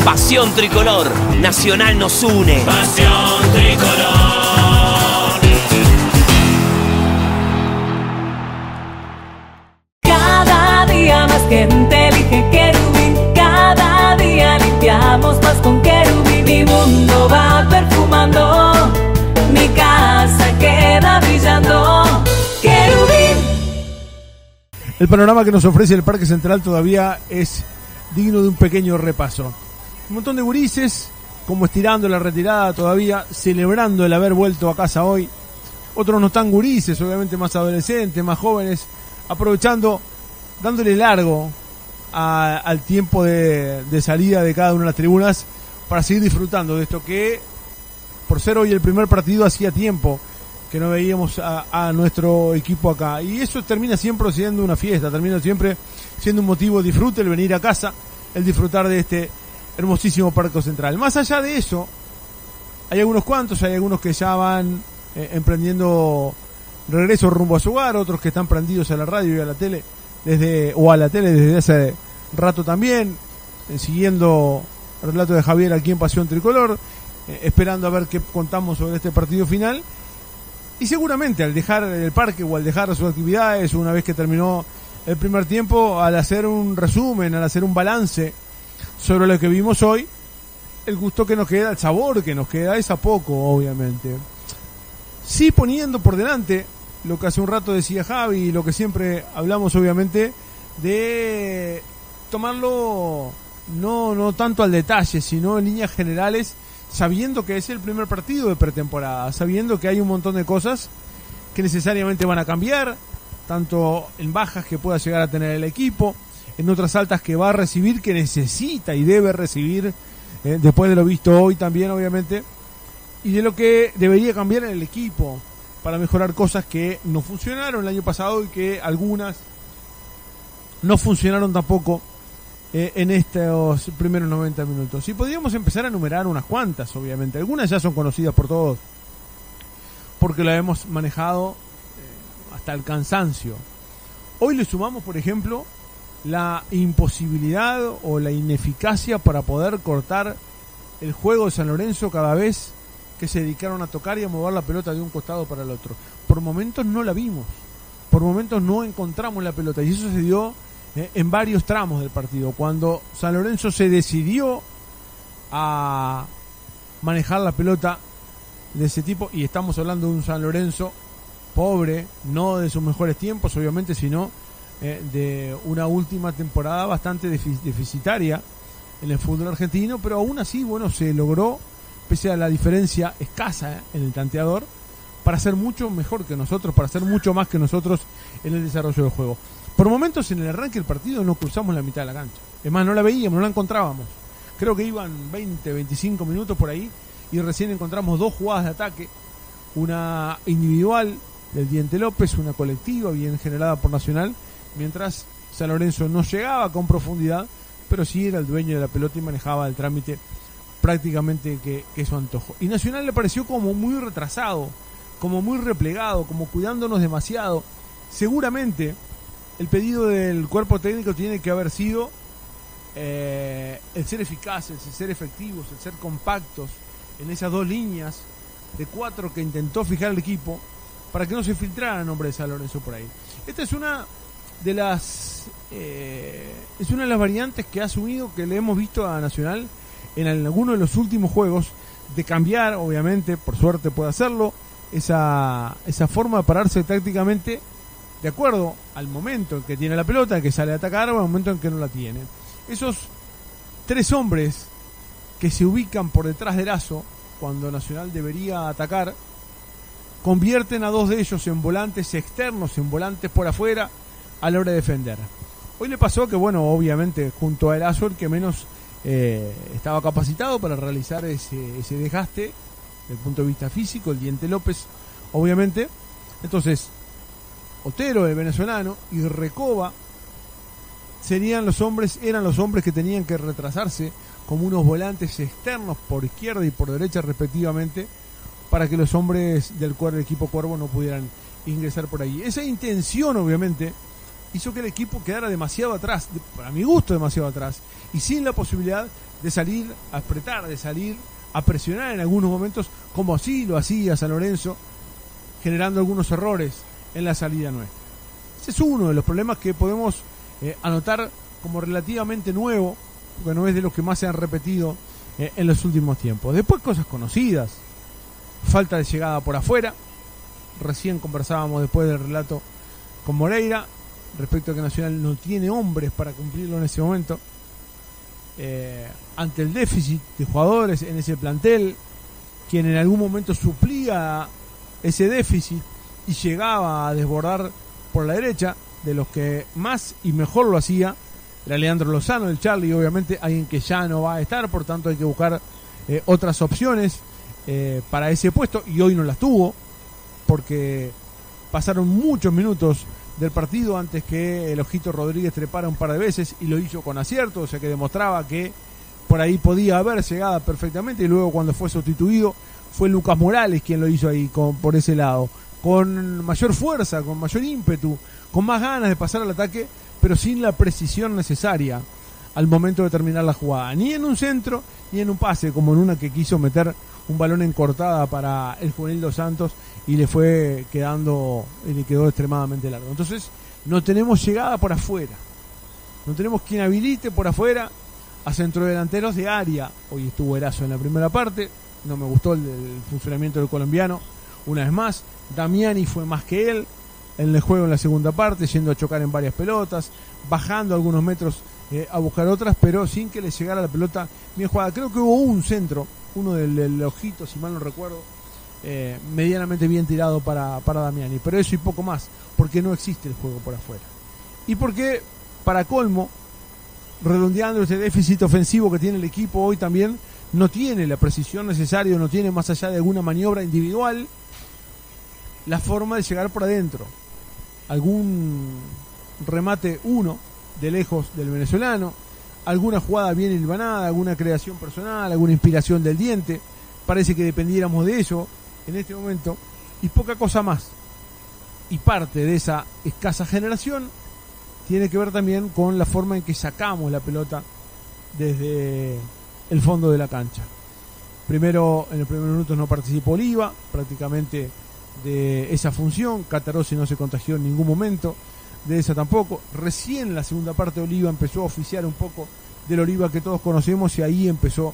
Pasión tricolor, Nacional nos une. Pasión tricolor. Cada día más gente elige Querubín. Cada día limpiamos más con Querubín. Mi mundo va perfumando, mi casa queda brillando. Querubín. El panorama que nos ofrece el Parque Central todavía es digno de un pequeño repaso. Un montón de gurises, como estirando la retirada todavía, celebrando el haber vuelto a casa hoy. Otros no tan gurises, obviamente más adolescentes, más jóvenes, aprovechando, dándole largo al tiempo de salida de cada una de las tribunas para seguir disfrutando de esto que, por ser hoy el primer partido, hacía tiempo que no veíamos a nuestro equipo acá. Y eso termina siempre siendo una fiesta, termina siempre siendo un motivo de disfrute, el venir a casa, el disfrutar de este hermosísimo Parque Central. Más allá de eso, hay algunos cuantos, hay algunos que ya van emprendiendo regreso rumbo a su hogar, otros que están prendidos a la radio y a la tele desde hace rato también, siguiendo el relato de Javier aquí en Pasión Tricolor, esperando a ver qué contamos sobre este partido final. Y seguramente al dejar el parque o al dejar sus actividades, una vez que terminó el primer tiempo, al hacer un resumen, al hacer un balance sobre lo que vimos hoy, el gusto que nos queda, el sabor que nos queda es a poco, obviamente. Sí, poniendo por delante lo que hace un rato decía Javi y lo que siempre hablamos, obviamente, de tomarlo no tanto al detalle, sino en líneas generales, sabiendo que es el primer partido de pretemporada, sabiendo que hay un montón de cosas que necesariamente van a cambiar, tanto en bajas que pueda llegar a tener el equipo, en otras altas que va a recibir, que necesita y debe recibir, después de lo visto hoy también, obviamente, y de lo que debería cambiar en el equipo para mejorar cosas que no funcionaron el año pasado y que algunas no funcionaron tampoco en estos primeros 90 minutos. Y podríamos empezar a enumerar unas cuantas, obviamente. Algunas ya son conocidas por todos, porque la hemos manejado hasta el cansancio. Hoy le sumamos, por ejemplo, la imposibilidad o la ineficacia para poder cortar el juego de San Lorenzo cada vez que se dedicaron a tocar y a mover la pelota de un costado para el otro. Por momentos no la vimos, por momentos no encontramos la pelota, y eso se dio en varios tramos del partido, cuando San Lorenzo se decidió a manejar la pelota de ese tipo, y estamos hablando de un San Lorenzo pobre, no de sus mejores tiempos obviamente, sino de una última temporada bastante deficitaria en el fútbol argentino, pero aún así, bueno, se logró, pese a la diferencia escasa en el tanteador, para ser mucho mejor que nosotros, para ser mucho más que nosotros en el desarrollo del juego. Por momentos en el arranque del partido no cruzamos la mitad de la cancha, es más, no la veíamos, no la encontrábamos, creo que iban 20, 25 minutos por ahí, y recién encontramos dos jugadas de ataque, una individual del Diente López, una colectiva bien generada por Nacional, mientras San Lorenzo no llegaba con profundidad, pero sí era el dueño de la pelota y manejaba el trámite prácticamente que su antojo. Y Nacional le pareció como muy retrasado, como muy replegado, como cuidándonos demasiado. Seguramente el pedido del cuerpo técnico tiene que haber sido el ser eficaces, el ser efectivos, el ser compactos en esas dos líneas de 4 que intentó fijar el equipo para que no se filtrara el nombre de San Lorenzo por ahí. Esta es una de las variantes que ha asumido, que le hemos visto a Nacional en alguno de los últimos juegos, de cambiar, obviamente, por suerte puede hacerlo, esa forma de pararse tácticamente de acuerdo al momento en que tiene la pelota, que sale a atacar, o al momento en que no la tiene. Esos 3 hombres que se ubican por detrás de Lazo cuando Nacional debería atacar, convierten a 2 de ellos en volantes externos, en volantes por afuera a la hora de defender. Hoy le pasó que, bueno, obviamente junto a Lazo el que menos estaba capacitado para realizar ese desgaste desde el punto de vista físico, el Diente López, obviamente. Entonces Otero, el venezolano, y Recoba eran los hombres que tenían que retrasarse como unos volantes externos por izquierda y por derecha respectivamente, para que los hombres del equipo Cuervo no pudieran ingresar por ahí. Esa intención, obviamente, hizo que el equipo quedara demasiado atrás, para mi gusto demasiado atrás, y sin la posibilidad de salir a apretar, de salir a presionar en algunos momentos, como así lo hacía San Lorenzo, generando algunos errores en la salida nuestra. Ese es uno de los problemas que podemos anotar como relativamente nuevo, porque no es de los que más se han repetido en los últimos tiempos. Después cosas conocidas, falta de llegada por afuera. Recién conversábamos después del relato con Moreira respecto a que Nacional no tiene hombres para cumplirlo en ese momento, ante el déficit de jugadores en ese plantel, quien en algún momento suplía ese déficit y llegaba a desbordar por la derecha. De los que más y mejor lo hacía era Leandro Lozano, el Charlie, obviamente alguien que ya no va a estar, por tanto hay que buscar otras opciones para ese puesto, y hoy no las tuvo porque pasaron muchos minutos del partido antes que el Ojito Rodríguez trepara un par de veces, y lo hizo con acierto, o sea que demostraba que por ahí podía haber llegada perfectamente. Y luego, cuando fue sustituido, fue Lucas Morales quien lo hizo ahí por ese lado, con mayor fuerza, con mayor ímpetu, con más ganas de pasar al ataque, pero sin la precisión necesaria al momento de terminar la jugada, ni en un centro ni en un pase, como en una que quiso meter un balón en cortada para el juvenil Dos Santos y le quedó extremadamente largo. Entonces no tenemos llegada por afuera, no tenemos quien habilite por afuera a centrodelanteros de área. Hoy estuvo Erazo en la primera parte, no me gustó el funcionamiento del colombiano. Una vez más, Damiani fue más que él en el juego en la segunda parte, yendo a chocar en varias pelotas, bajando algunos metros a buscar otras, pero sin que le llegara la pelota bien jugada. Creo que hubo un centro, uno del Ojito, si mal no recuerdo, medianamente bien tirado para Damiani, pero eso y poco más, porque no existe el juego por afuera. Y porque, para colmo, redondeando ese déficit ofensivo que tiene el equipo hoy también, no tiene la precisión necesaria, no tiene, más allá de alguna maniobra individual, la forma de llegar por adentro. Algún remate de lejos del venezolano, alguna jugada bien hilvanada, alguna creación personal, alguna inspiración del Diente. Parece que dependiéramos de eso en este momento, y poca cosa más. Y parte de esa escasa generación tiene que ver también con la forma en que sacamos la pelota desde el fondo de la cancha. Primero, en el primer minuto no participó Oliva, prácticamente de esa función. Catarossi no se contagió en ningún momento de esa tampoco. Recién en la segunda parte Oliva empezó a oficiar un poco del Oliva que todos conocemos, y ahí empezó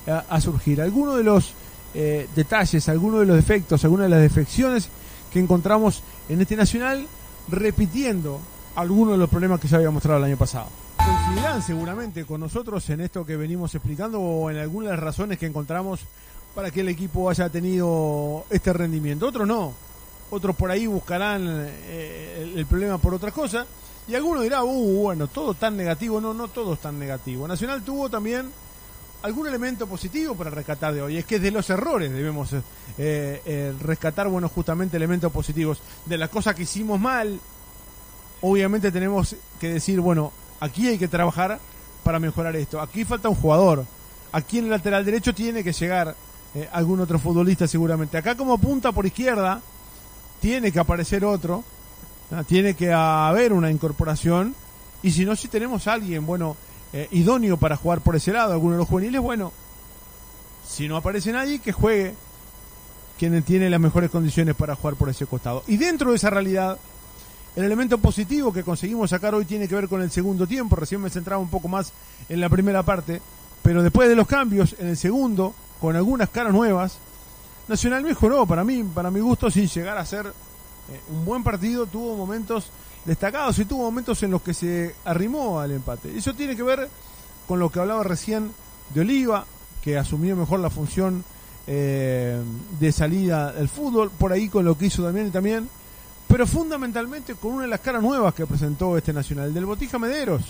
a surgir algunos de los detalles, algunos de los defectos, algunas de las defecciones que encontramos en este Nacional, repitiendo algunos de los problemas que ya había mostrado el año pasado. Coincidirán seguramente con nosotros en esto que venimos explicando, o en algunas de las razones que encontramos para que el equipo haya tenido este rendimiento. Otros no, otros por ahí buscarán el problema por otras cosas, y algunos dirán, bueno, todo tan negativo. No todo es tan negativo. Nacional tuvo también algún elemento positivo para rescatar de hoy. Es que de los errores debemos rescatar, bueno, justamente elementos positivos. De las cosas que hicimos mal, obviamente tenemos que decir, bueno, aquí hay que trabajar para mejorar esto. Aquí falta un jugador. Aquí en el lateral derecho tiene que llegar algún otro futbolista seguramente. Acá como punta por izquierda tiene que aparecer otro, ¿no? Tiene que haber una incorporación, y si no, si tenemos a alguien, bueno, idóneo para jugar por ese lado, alguno de los juveniles, bueno, si no aparece nadie, que juegue quien tiene las mejores condiciones para jugar por ese costado. Y dentro de esa realidad, el elemento positivo que conseguimos sacar hoy tiene que ver con el segundo tiempo. Recién me centraba un poco más en la primera parte, pero después de los cambios en el segundo, con algunas caras nuevas, Nacional mejoró, para mi gusto, sin llegar a ser un buen partido. Tuvo momentos destacados y tuvo momentos en los que se arrimó al empate. Eso tiene que ver con lo que hablaba recién de Oliva, que asumió mejor la función de salida del fútbol, por ahí con lo que hizo Damián también, pero fundamentalmente con una de las caras nuevas que presentó este Nacional, del Botija Mederos,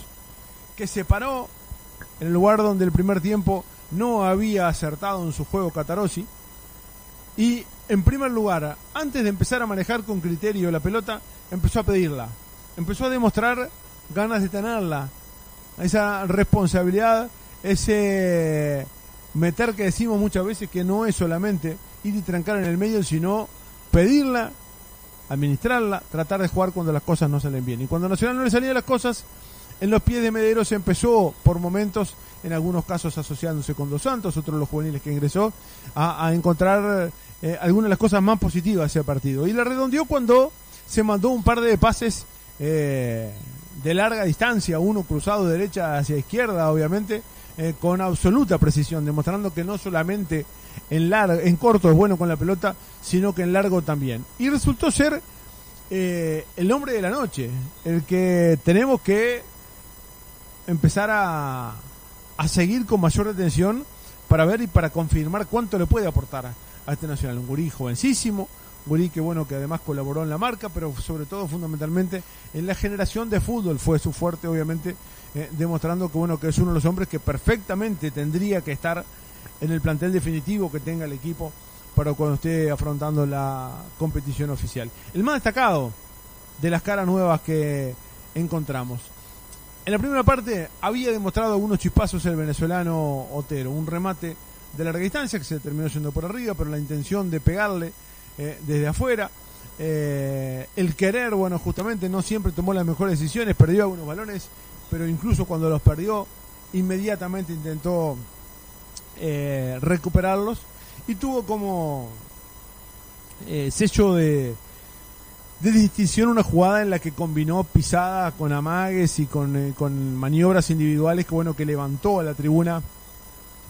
que se paró en el lugar donde el primer tiempo no había acertado en su juego Catarossi, y en primer lugar, antes de empezar a manejar con criterio la pelota, empezó a pedirla, empezó a demostrar ganas de tenerla, esa responsabilidad, ese meter que decimos muchas veces, que no es solamente ir y trancar en el medio, sino pedirla administrarla, tratar de jugar cuando las cosas no salen bien. Y cuando Nacional no le salían las cosas, en los pies de Mederos empezó por momentos, en algunos casos asociándose con Dos Santos, otros de los juveniles que ingresó, a encontrar algunas de las cosas más positivas de ese partido. Y la redondeó cuando se mandó un par de pases de larga distancia, uno cruzado de derecha hacia izquierda, obviamente, con absoluta precisión, demostrando que no solamente en corto es bueno con la pelota, sino que en largo también. Y resultó ser el hombre de la noche, el que tenemos que empezar a seguir con mayor atención para ver y para confirmar cuánto le puede aportar a este Nacional. Un gurí jovencísimo, un gurí que bueno, que además colaboró en la marca, pero sobre todo fundamentalmente en la generación de fútbol fue su fuerte, obviamente, demostrando que bueno, que es uno de los hombres que perfectamente tendría que estar en el plantel definitivo que tenga el equipo para cuando esté afrontando la competición oficial. El más destacado de las caras nuevas que encontramos. En la primera parte había demostrado algunos chispazos el venezolano Otero, un remate de larga distancia que se terminó yendo por arriba, pero la intención de pegarle desde afuera, el querer, bueno, justamente no siempre tomó las mejores decisiones, perdió algunos balones, pero incluso cuando los perdió, inmediatamente intentó recuperarlos y tuvo como sello de distinción una jugada en la que combinó pisada con amagues y con maniobras individuales que bueno, que levantó a la tribuna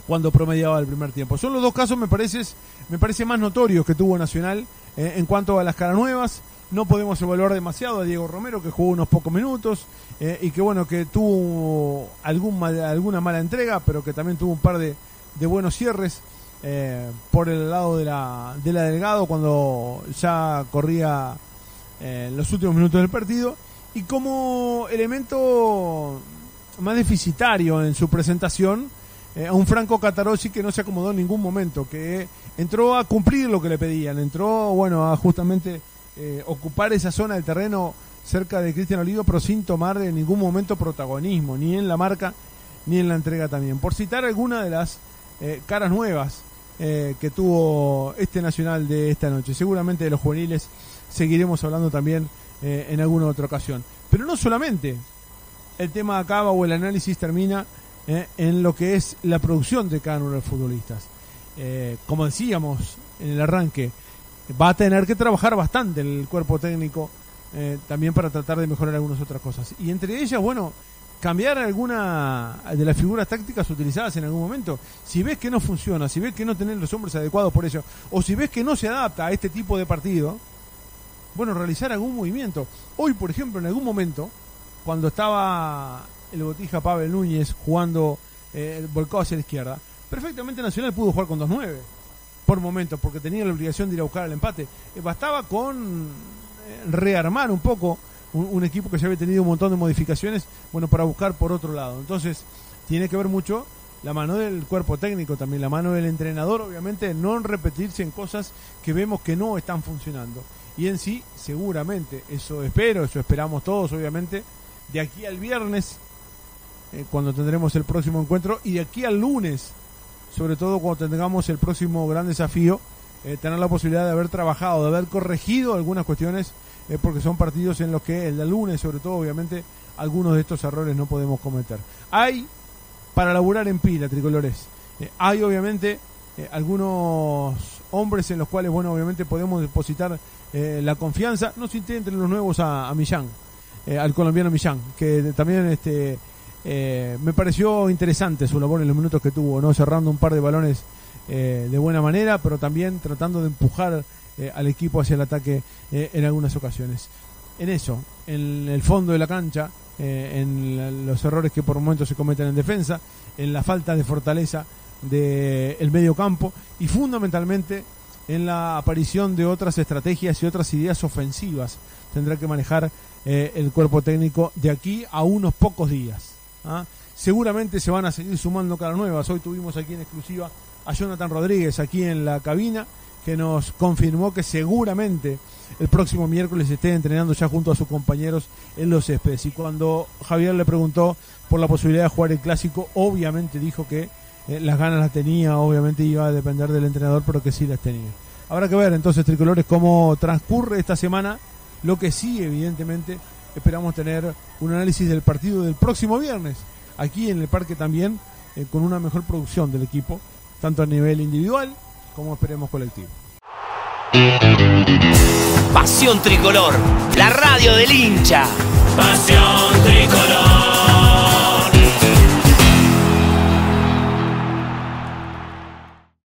cuando promediaba el primer tiempo. Son los dos casos, me parece más notorios que tuvo Nacional en cuanto a las caras nuevas. No podemos evaluar demasiado a Diego Romero, que jugó unos pocos minutos y que bueno, que tuvo alguna mala entrega, pero que también tuvo un par de buenos cierres por el lado de la Delgado cuando ya corría los últimos minutos del partido. Y como elemento más deficitario en su presentación, a un Franco Catarocci que no se acomodó en ningún momento, que entró a cumplir lo que le pedían, entró bueno a justamente ocupar esa zona del terreno cerca de Cristian Olivo, pero sin tomar en ningún momento protagonismo, ni en la marca ni en la entrega también. Por citar alguna de las caras nuevas que tuvo este Nacional de esta noche. Seguramente de los juveniles seguiremos hablando también en alguna otra ocasión. Pero no solamente el tema acaba o el análisis termina en lo que es la producción de cada uno de los futbolistas. Como decíamos en el arranque, va a tener que trabajar bastante el cuerpo técnico también para tratar de mejorar algunas otras cosas. Y entre ellas, bueno, cambiar alguna de las figuras tácticas utilizadas en algún momento. Si ves que no funciona, si ves que no tenés los hombres adecuados por ello, o si ves que no se adapta a este tipo de partido, bueno, realizar algún movimiento. Hoy, por ejemplo, en algún momento, cuando estaba el Botija Pavel Núñez jugando volcado hacia la izquierda, perfectamente Nacional pudo jugar con 2-9 por momentos, porque tenía la obligación de ir a buscar el empate. Bastaba con rearmar un poco un equipo que ya había tenido un montón de modificaciones, bueno, para buscar por otro lado. Entonces, tiene que ver mucho la mano del cuerpo técnico, también la mano del entrenador, obviamente, no repetirse en cosas que vemos que no están funcionando. Y en sí, seguramente, eso esperamos todos, obviamente, de aquí al viernes, cuando tendremos el próximo encuentro, y de aquí al lunes, sobre todo cuando tengamos el próximo gran desafío, tener la posibilidad de haber trabajado, de haber corregido algunas cuestiones, porque son partidos en los que el lunes, sobre todo, obviamente, algunos de estos errores no podemos cometer. Hay para laburar en pila, tricolores. Hay, obviamente, algunos hombres en los cuales, bueno, obviamente podemos depositar la confianza. No se intenten los nuevos a Millán, al colombiano Millán, que también me pareció interesante su labor en los minutos que tuvo, ¿no? Cerrando un par de balones de buena manera, pero también tratando de empujar al equipo hacia el ataque en algunas ocasiones. En eso, en el fondo de la cancha, en los errores que por momentos se cometen en defensa, en la falta de fortaleza del medio campo y fundamentalmente en la aparición de otras estrategias y otras ideas ofensivas tendrá que manejar el cuerpo técnico de aquí a unos pocos días. Seguramente se van a seguir sumando caras nuevas. Hoy tuvimos aquí en exclusiva a Jonathan Rodríguez aquí en la cabina, que nos confirmó que seguramente el próximo miércoles esté entrenando ya junto a sus compañeros en los céspedes. Y cuando Javier le preguntó por la posibilidad de jugar el clásico, obviamente dijo que las ganas las tenía, obviamente iba a depender del entrenador, pero que sí las tenía. Habrá que ver entonces, tricolores, cómo transcurre esta semana. Lo que sí, evidentemente, esperamos tener un análisis del partido del próximo viernes, aquí en el parque también, con una mejor producción del equipo, tanto a nivel individual como esperemos colectivo. Pasión Tricolor, la radio del hincha. Pasión tricolor.